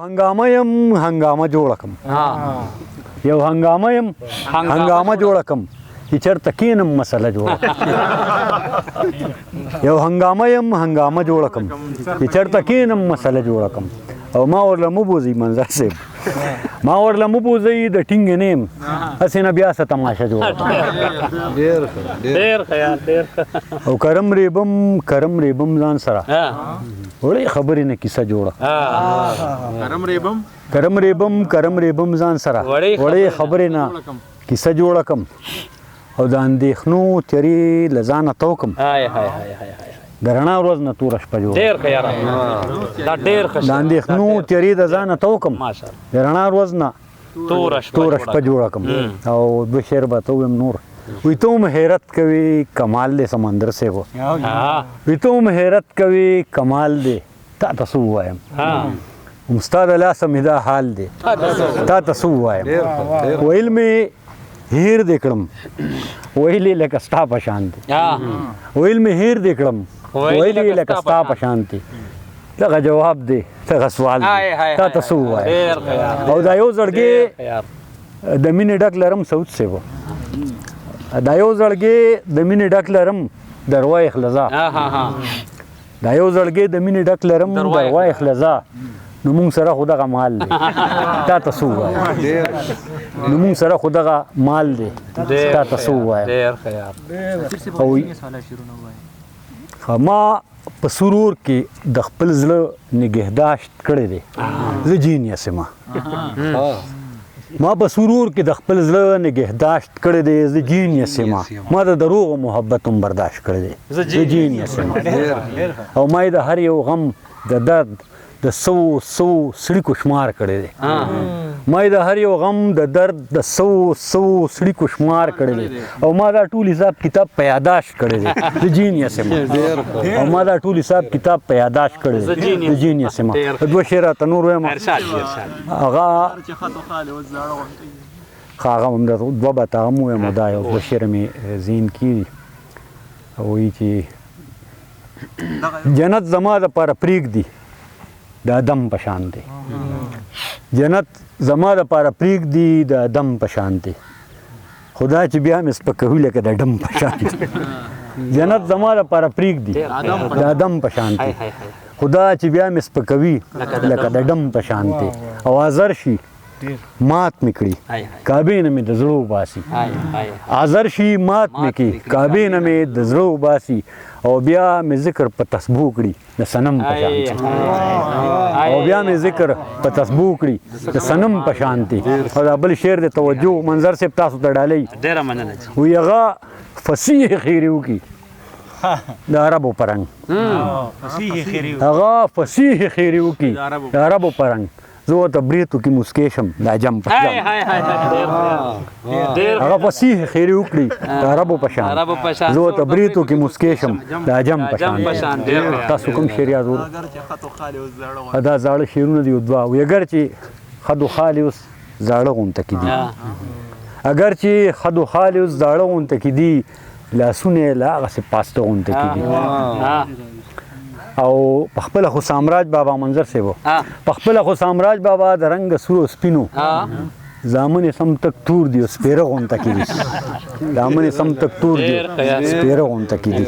هنګامه يم هنګامه جوړه کړم یو هنګامه يم هنګامه جوړه کړم چې چېرته کښېنم مسله جوړه یو هنګامه يم هنګامه جوړه کړم چې چېرته کښېنم مسله جوړه کړم او ما ورله مه بوځئ منظر صاحب ما ورله مه بوځئ د ټینګې نه یم هسې نه بیا څه تماشه جوړه او کرم ریبم ځان سره وړې خبرې نه کیسه جوړه کرم ریبم ځان سره وړې خبرې نه کیسه جوړه کړم او د اندېښنو تیرې له ځانه توکم د رڼا ورځ نه توره شپه جوړه د اندېښنو تیرې د ځانه توکم د رڼا ورځ نه توره شپه جوړه کړم او دوه شعر به ته ویم نور وی ته هم حیرت کوي کمال دی سمندر صاحب وی ته هم حیرت کوي کمال دی تا ته څه ووایم ستا د لاسه مې دا حال دی تا ته څه ووایم ویل مې هیر دې کړم ویلې لکه ستا په شان دی ویل مې هیر دې کړم ویلې لکه ستا په شان دی دغه جواب دی دغه سوال دی تا ته څه ووایم او دا یو زړګی د مینې ډک لرم سعود صاحب دا یو زړګی د مینې ډک لرم دروای خلزا دا یو زړګی د مینې ډک لرم دروای خلزا نو مونږ سره خو دغه مال دی تا ته څه ووایم نو مونږ سره خو دغه مال دی تا ته څه ووایم ما په سرور کې د خپل زړه نګهداشت کړی دی زه جینیس یم ما په سرور کې د خپل زړه نګهداشت کړی دی زه جینیس یم ما د دروغو محبت هم برداشت کړی دی زه جینیس یم او ما د هر یو غم د درد د سو سړي کو شمار کړی دی ما د هر یو غم د درد د سو سړي کو شمار کړی دی او ما دا ټول حساب کتاب په یاداشت کړی دی زه جینیس یم او ما دا ټول حساب کتاب په یاداشت کړی دی زه جینیس یم دوه شعر ته نور وایم هغه هم د دوه بته هم وایم دا یو دوه شعر مې ذهن کې وایي چې جنت زما دپاره پرېږدي د ادم په شان دی جنت زما دپاره پرېږدي د ادم په شان دی خدا چې بیا مې سپکوي لکه د ډم په شان دی جنت زما دپاره پرېږدي د ادم په شان دی خدا چې بیا مې سپکوي لکه د ډم په شان دی او حاضر شي مات مې کړي کعبې نه مې د زړه وباسي حاضر شي مات مې کړي کعبې نه مې د زړه وباسي او بیا مې ذکر په تسبو کړي د صنم په شان او بیا مې ذکر په تسبو کړي د صنم په شان او دا بل شعر د توجه منظر صاحب تاسو ته ډالۍ وی هغه فصیح خیرې وکړي د عربو په رنګ هغه فصیح خیرې وکړي د عربو په رنګ زه ورته بریتو کې مسکې شم د عجم په شان هغه فصیح خیرې وکړي د عربو په شان زه ورته بریتو کې مسکې شم د عجم په شان تاسو کوم شعر یادول دا زاړه شعرونه دي دوه وي اگر چې خد و خال اوس زاړه غونته کې دي اگر چې خد و خال اوس زاړه غونته کې دي لاسونه یې لا هغسې پاسته غونته کې دي او پخپله خو سامراج بابا منظر صاحب پخپله خو سامراج بابا د رنګ سرو سپینو زامن یې سم تک تور دي او سپېره غونته کې دي زامن یې سم تک تور دي سپېره غونته کې دي